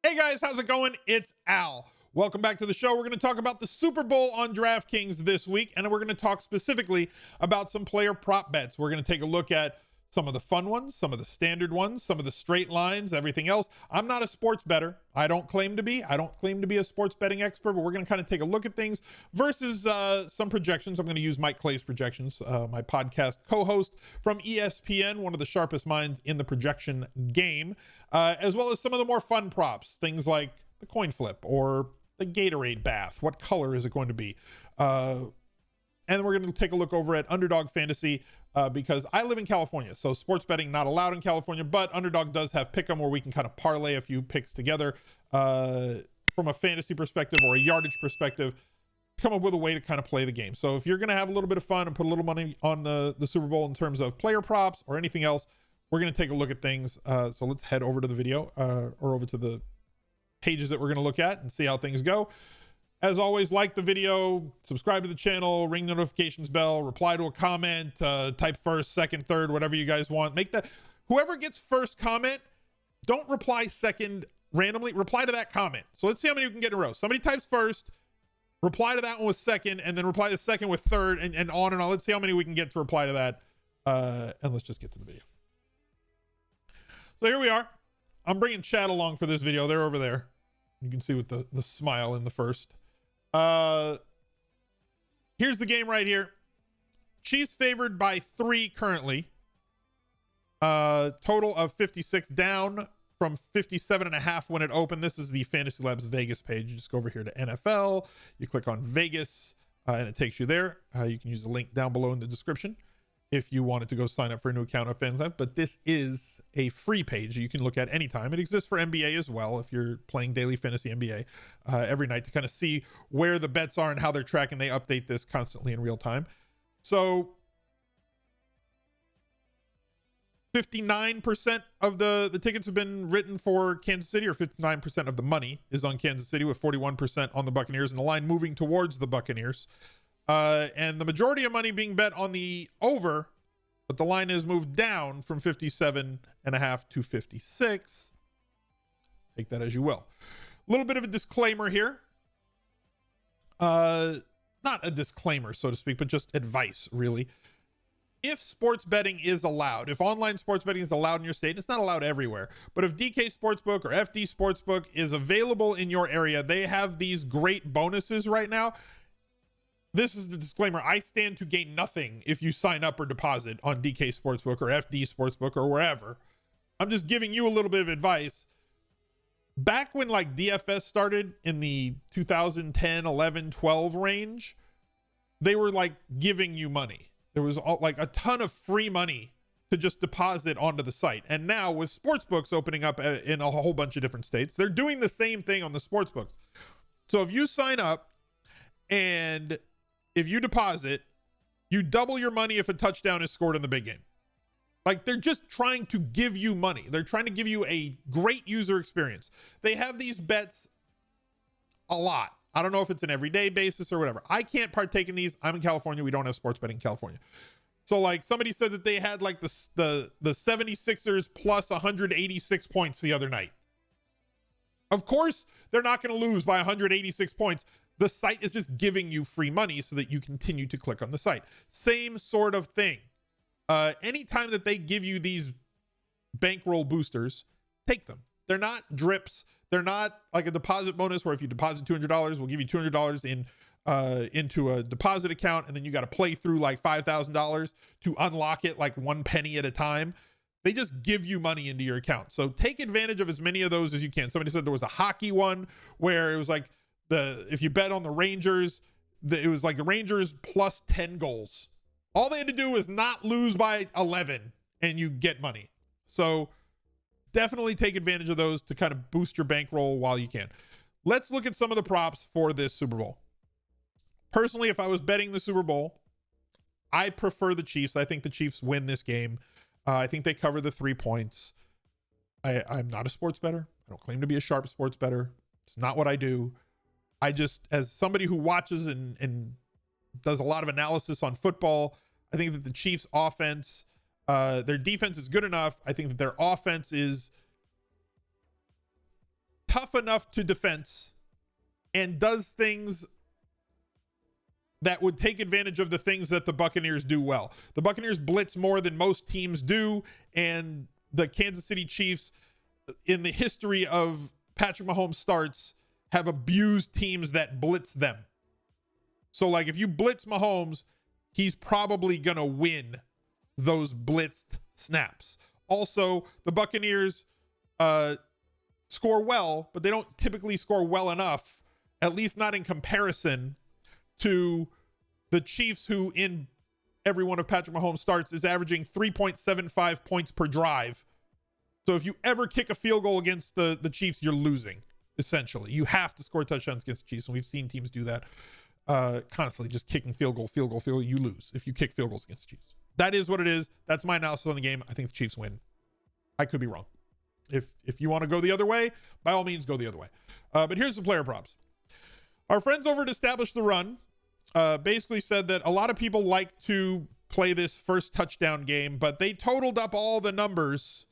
Hey guys, how's it going? It's Al. Welcome back to the show. We're going to talk about the Super Bowl on Draftkings this week, and we're going to talk specifically about some player prop bets. We're going to take a look at some of the fun ones, some of the standard ones, some of the straight lines, everything else. I'm not a sports bettor. I don't claim to be. I don't claim to be a sports betting expert, but we're going to kind of take a look at things versus some projections. I'm going to use Mike Clay's projections, my podcast co-host from ESPN, one of the sharpest minds in the projection game, as well as some of the more fun props, things like the coin flip or the Gatorade bath. What color is it going to be? And we're going to take a look over at Underdog Fantasy because I live in California. So sports betting not allowed in California, but Underdog does have pick'em where we can kind of parlay a few picks together from a fantasy perspective or a yardage perspective, come up with a way to kind of play the game. So if you're going to have a little bit of fun and put a little money on the Super Bowl in terms of player props or anything else, we're going to take a look at things. So let's head over to the video or over to the pages that we're going to look at and see how things go. As always, like the video, subscribe to the channel, ring the notifications bell, reply to a comment, type first, second, third, whatever you guys want. Make that, whoever gets first comment, don't reply second randomly, reply to that comment. So let's see how many we can get in a row. Somebody types first, reply to that one with second, and then reply to the second with third, and on and on. Let's see how many we can get to reply to that. And let's just get to the video. So here we are. I'm bringing chat along for this video. They're over there. You can see with the smile in the first. Here's the game right here. Chiefs favored by 3 currently. Total of 56, down from 57.5 when it opened. This is the Fantasy Labs Vegas page. You just go over here to NFL. You click on Vegas, and it takes you there. You can use the link down below in the description if you wanted to go sign up for a new account on Fanduel. But this is a free page you can look at anytime. It exists for NBA as well if you're playing daily fantasy NBA every night to kind of see where the bets are and how they're tracking. They update this constantly in real time. So 59% of the tickets have been written for Kansas City, or 59% of the money is on Kansas City, with 41% on the Buccaneers, and the line moving towards the Buccaneers. And the majority of money being bet on the over, but the line has moved down from 57.5 to 56. Take that as you will. A little bit of a disclaimer here. Not a disclaimer, so to speak, but just advice, really. If sports betting is allowed, if online sports betting is allowed in your state, it's not allowed everywhere, but if DK Sportsbook or FD Sportsbook is available in your area, they have these great bonuses right now. This is the disclaimer. I stand to gain nothing if you sign up or deposit on DK Sportsbook or FD Sportsbook or wherever. I'm just giving you a little bit of advice. Back when like DFS started in the 2010, 11, 12 range, they were like giving you money. There was like a ton of free money to just deposit onto the site. And now with sportsbooks opening up in a whole bunch of different states, they're doing the same thing on the sportsbooks. So if you sign up and if you deposit, you double your money if a touchdown is scored in the big game. Like, they're just trying to give you money. They're trying to give you a great user experience. They have these bets a lot. I don't know if it's an everyday basis or whatever. I can't partake in these. I'm in California. We don't have sports betting in California. So like somebody said that they had like the 76ers plus 186 points the other night. Of course, they're not going to lose by 186 points. The site is just giving you free money so that you continue to click on the site. Same sort of thing. Anytime that they give you these bankroll boosters, take them. They're not drips. They're not like a deposit bonus where if you deposit $200, we'll give you $200 into a deposit account, and then you got to play through like $5,000 to unlock it like 1 penny at a time. They just give you money into your account. So take advantage of as many of those as you can. Somebody said there was a hockey one where it was like if you bet on the Rangers, it was like the Rangers plus 10 goals. All they had to do was not lose by 11 and you get money. So definitely take advantage of those to kind of boost your bankroll while you can. Let's look at some of the props for this Super Bowl. Personally, if I was betting the Super Bowl, I prefer the Chiefs. I think the Chiefs win this game. I think they cover the 3 points. I'm not a sports bettor. I don't claim to be a sharp sports bettor. It's not what I do. I just, as somebody who watches and does a lot of analysis on football, I think that the Chiefs offense, their defense is good enough. I think that their offense is tough enough to defense and does things that would take advantage of the things that the Buccaneers do well. The Buccaneers blitz more than most teams do, and the Kansas City Chiefs, in the history of Patrick Mahomes starts, have abused teams that blitz them. So, like, if you blitz Mahomes, he's probably going to win those blitzed snaps. Also, the Buccaneers score well, but they don't typically score well enough, at least not in comparison to the Chiefs, who in every one of Patrick Mahomes starts is averaging 3.75 points per drive. So if you ever kick a field goal against the Chiefs, you're losing, essentially. You have to score touchdowns against the Chiefs, and we've seen teams do that constantly, just kicking field goal. You lose if you kick field goals against the Chiefs. That is what it is. That's my analysis on the game. I think the Chiefs win. I could be wrong. If you want to go the other way, by all means, go the other way. But here's the player props. Our friends over at Establish the Run basically said that a lot of people like to play this first touchdown game, but they totaled up all the numbers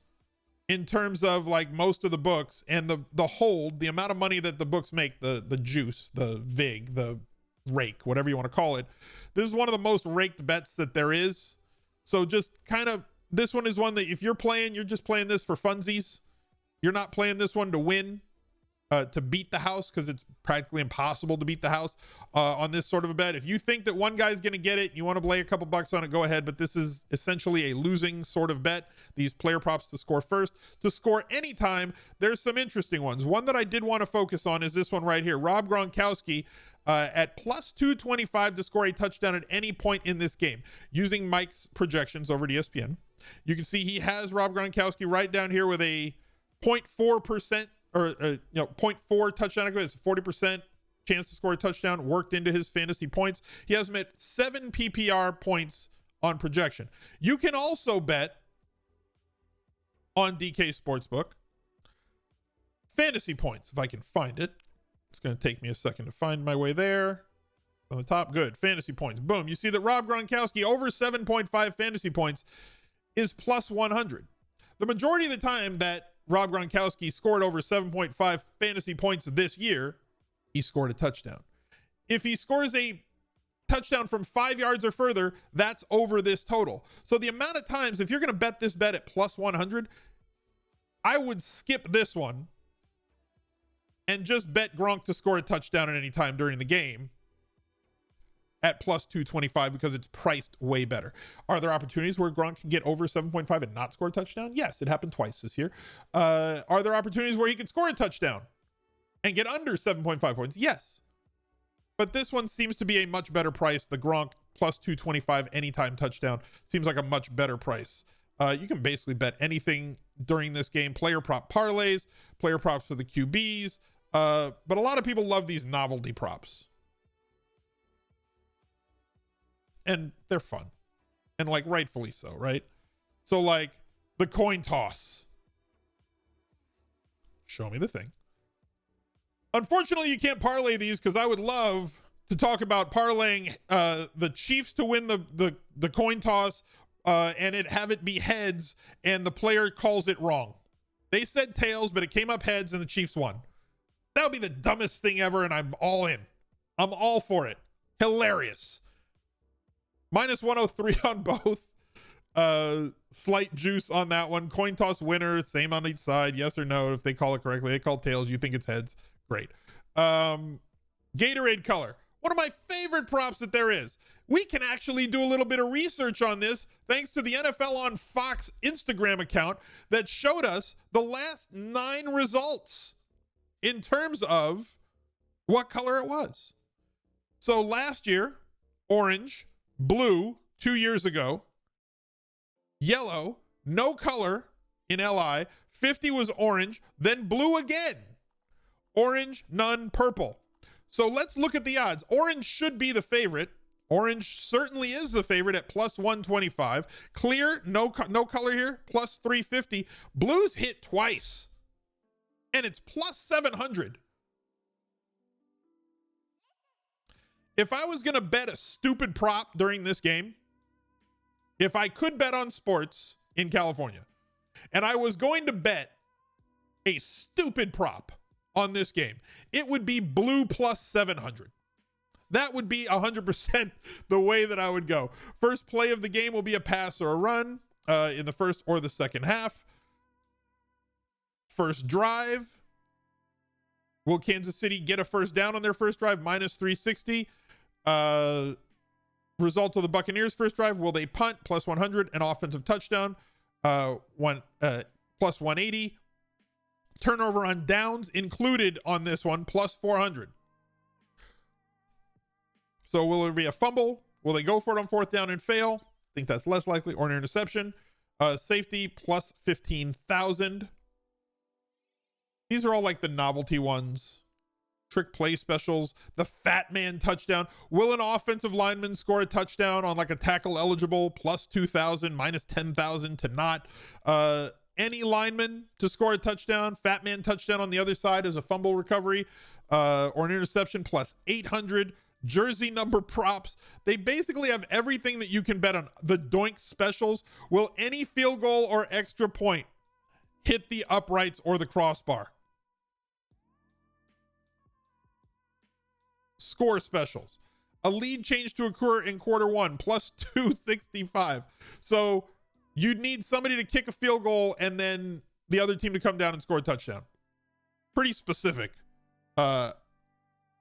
in terms of like most of the books, and the hold, the amount of money that the books make, the juice, the vig, the rake, whatever you want to call it. This is one of the most raked bets that there is. So just kind of, this one is one that if you're playing, you're just playing this for funsies. You're not playing this one to win, to beat the house, because it's practically impossible to beat the house on this sort of a bet. If you think that one guy's going to get it, you want to lay a couple bucks on it, go ahead. But this is essentially a losing sort of bet. These player props to score first. To score anytime, there's some interesting ones. One that I did want to focus on is this one right here. Rob Gronkowski at plus 225 to score a touchdown at any point in this game, using Mike's projections over at ESPN. You can see he has Rob Gronkowski right down here with a 0.4% or 0.4 touchdown. It's a 40% chance to score a touchdown, worked into his fantasy points. He has him at 7 PPR points on projection. You can also bet on DK Sportsbook fantasy points, if I can find it. It's going to take me a second to find my way there. On the top, good. Fantasy points. Boom. You see that Rob Gronkowski over 7.5 fantasy points is plus 100. The majority of the time that Rob Gronkowski scored over 7.5 fantasy points this year, he scored a touchdown. If he scores a touchdown from 5 yards or further, that's over this total. So the amount of times, if you're going to bet this bet at plus 100, I would skip this one and just bet Gronk to score a touchdown at any time during the game at plus 225, because it's priced way better. Are there opportunities where Gronk can get over 7.5 and not score a touchdown? Yes, it happened twice this year. Are there opportunities where he can score a touchdown and get under 7.5 points? Yes. But this one seems to be a much better price. The Gronk plus 225 anytime touchdown seems like a much better price. You can basically bet anything during this game. Player prop parlays, player props for the QBs. But a lot of people love these novelty props. And they're fun. And like rightfully so, right? So like the coin toss. Show me the thing. Unfortunately, you can't parlay these, because I would love to talk about parlaying the Chiefs to win the coin toss and have it be heads and the player calls it wrong. They said tails, but it came up heads and the Chiefs won. That would be the dumbest thing ever, and I'm all in. I'm all for it. Hilarious. Minus 103 on both. Slight juice on that one. Coin toss winner, same on each side. Yes or no. If they call it correctly, they call tails. You think it's heads. Great. Gatorade color. One of my favorite props that there is. We can actually do a little bit of research on this thanks to the NFL on Fox Instagram account that showed us the last 9 results in terms of what color it was. So last year, orange, blue 2 years ago, yellow, no color in LI, 50 was orange, then blue again, orange, none, purple. So let's look at the odds. Orange should be the favorite. Orange certainly is the favorite at plus 125. Clear, no color here, plus 350. Blue's hit twice, and it's plus 700. If I was going to bet a stupid prop during this game, if I could bet on sports in California, and I was going to bet a stupid prop on this game, it would be blue plus 700. That would be 100% the way that I would go. First play of the game will be a pass or a run in the first or the second half. First drive. Will Kansas City get a first down on their first drive? Minus 360. Result of the Buccaneers' first drive. Will they punt? Plus 100. An offensive touchdown. Plus 180. Turnover on downs included on this one. Plus 400. So will there be a fumble? Will they go for it on fourth down and fail? I think that's less likely. Or an interception. Safety plus 15,000. These are all like the novelty ones. Trick play specials. The fat man touchdown. Will an offensive lineman score a touchdown on like a tackle eligible? Plus 2,000. Minus 10,000 to not. Any lineman to score a touchdown. Fat man touchdown on the other side as a fumble recovery. Or an interception. Plus 800. Jersey number props. They basically have everything that you can bet on. The doink specials. Will any field goal or extra point hit the uprights or the crossbar? Score specials. A lead change to occur in quarter one. Plus 265. So you'd need somebody to kick a field goal and then the other team to come down and score a touchdown. Pretty specific.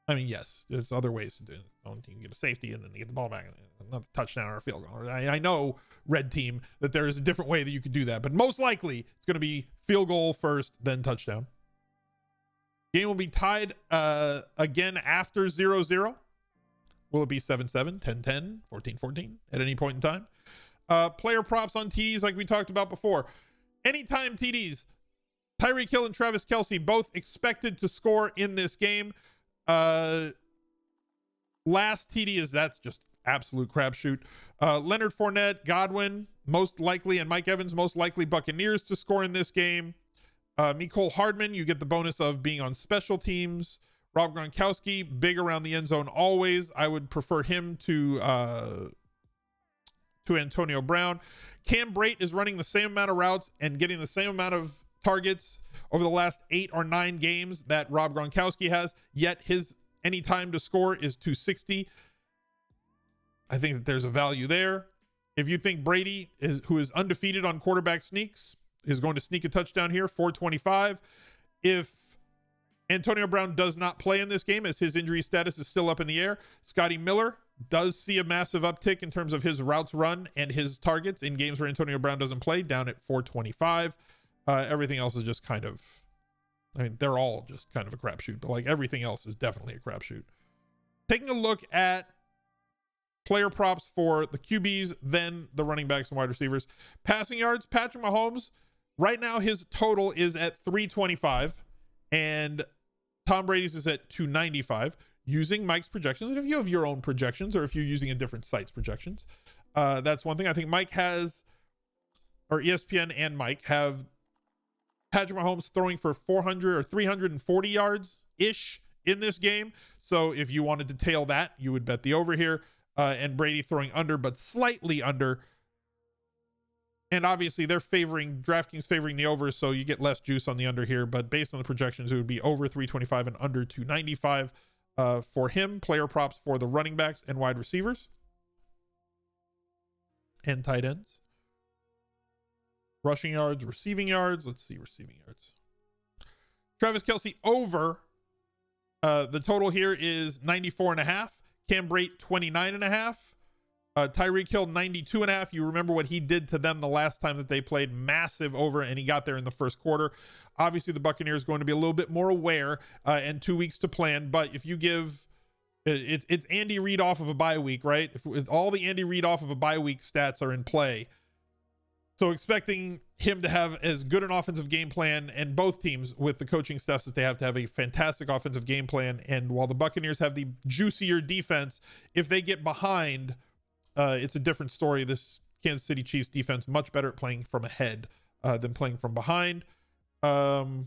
I mean, yes, there's other ways to do it. You can get a safety and then you get the ball back, another touchdown or a field goal. I know, red team, that there is a different way that you could do that, but most likely it's going to be field goal first, then touchdown. Game will be tied again after 0-0. Will it be 7-7, 10-10, 14-14 at any point in time? Player props on TDs like we talked about before. Anytime TDs, Tyreek Hill and Travis Kelce both expected to score in this game. Last TD that's just absolute crapshoot. Leonard Fournette, Godwin, most likely, and Mike Evans, most likely Buccaneers to score in this game. Mecole Hardman, you get the bonus of being on special teams. Rob Gronkowski, big around the end zone always. I would prefer him to Antonio Brown. Cam Brate is running the same amount of routes and getting the same amount of targets over the last 8 or 9 games that Rob Gronkowski has, yet his any time to score is 260. I think that there's a value there. If you think Brady, who is undefeated on quarterback sneaks, is going to sneak a touchdown here, 425. If Antonio Brown does not play in this game as his injury status is still up in the air, Scotty Miller does see a massive uptick in terms of his routes run and his targets in games where Antonio Brown doesn't play, down at 425. Everything else is just kind of, I mean, they're all just kind of a crapshoot, but like everything else is definitely a crapshoot. Taking a look at player props for the QBs, then the running backs and wide receivers. Passing yards, Patrick Mahomes, right now his total is at 325, and Tom Brady's is at 295. Using Mike's projections, and if you have your own projections or if you're using a different site's projections, that's one thing. I think Mike has, or ESPN and Mike have Patrick Mahomes throwing for 400 or 340 yards ish in this game. So if you wanted to tail that, you would bet the over here, and Brady throwing under, but slightly under. And obviously they're DraftKings favoring the over, so you get less juice on the under here, but based on the projections, it would be over 325 and under 295 for him. Player props for the running backs and wide receivers and tight ends. Rushing yards, receiving yards. Let's see, receiving yards. Travis Kelce over. The total here is 94.5. Cam Brate 29.5. Tyreek Hill 92.5. You remember what he did to them the last time that they played, massive over, and he got there in the first quarter. Obviously the Buccaneers going to be a little bit more aware and 2 weeks to plan, but if you give it's Andy Reid off of a bye week, right? If all the Andy Reid off of a bye week stats are in play, so expecting him to have as good an offensive game plan, and both teams with the coaching staffs that they have to have a fantastic offensive game plan. And while the Buccaneers have the juicier defense, if they get behind, it's a different story. This Kansas City Chiefs defense much better at playing from ahead than playing from behind. Gronkowski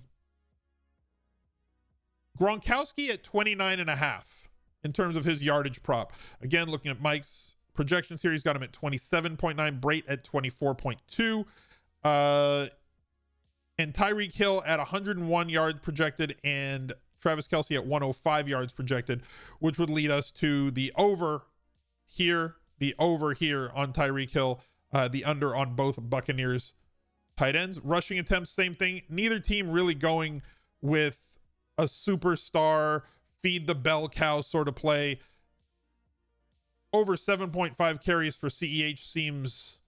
at 29.5 in terms of his yardage prop. Again, looking at Mike's projections here, he's got him at 27.9, Brate at 24.2. and Tyreek Hill at 101 yards projected and Travis Kelce at 105 yards projected, which would lead us to the over here on Tyreek Hill, the under on both Buccaneers tight ends. Rushing attempts, same thing. Neither team really going with a superstar, feed the bell cow sort of play. Over 7.5 carries for CEH seems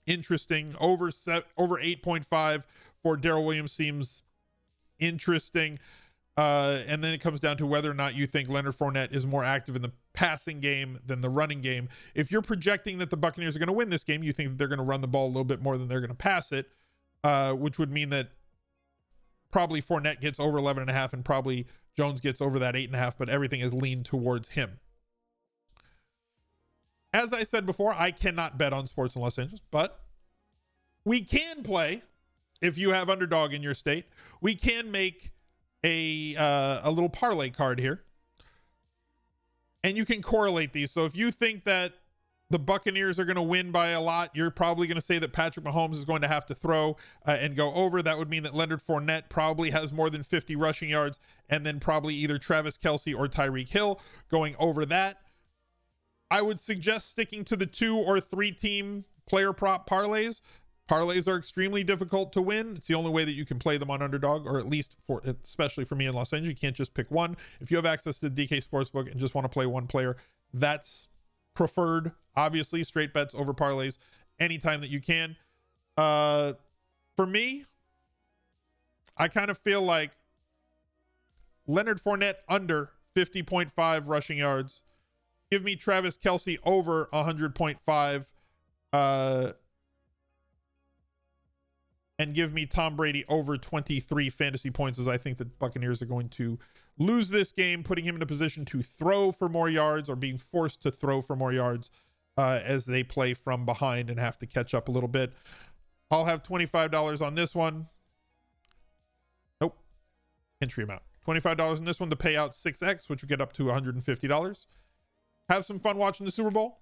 interesting. Over 8.5 for Darrell Williams seems interesting. And then it comes down to whether or not you think Leonard Fournette is more active in the passing game than the running game. If you're projecting that the Buccaneers are going to win this game, you think that they're going to run the ball a little bit more than they're going to pass it, which would mean that probably Fournette gets over 11.5 and probably Jones gets over that 8.5, but everything is leaned towards him. As I said before, I cannot bet on sports in Los Angeles, but we can play. If you have underdog in your state, we can make a little parlay card here, and you can correlate these. So if you think that the Buccaneers are going to win by a lot, you're probably going to say that Patrick Mahomes is going to have to throw and go over. That would mean that Leonard Fournette probably has more than 50 rushing yards, and then probably either Travis Kelce or Tyreek Hill going over that. I would suggest sticking to the 2 or 3 team player prop parlays. Parlays are extremely difficult to win. It's the only way that you can play them on underdog, or at least especially for me in Los Angeles, you can't just pick one. If you have access to the DK Sportsbook and just want to play one player, that's preferred. Obviously, straight bets over parlays anytime that you can. For me, I kind of feel like Leonard Fournette under 50.5 rushing yards. Give me Travis Kelce over 100.5. And give me Tom Brady over 23 fantasy points, as I think the Buccaneers are going to lose this game, putting him in a position to throw for more yards, or being forced to throw for more yards as they play from behind and have to catch up a little bit. I'll have $25 on this one. Nope. Entry amount. $25 in this one to pay out 6x, which will get up to $150. Have some fun watching the Super Bowl.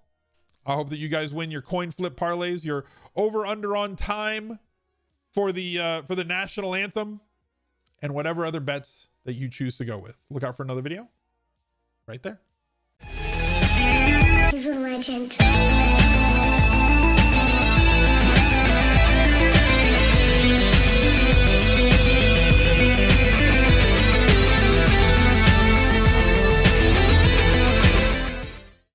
I hope that you guys win your coin flip parlays, your over under on time for the national anthem, and whatever other bets that you choose to go with. Look out for another video right there. He's a legend.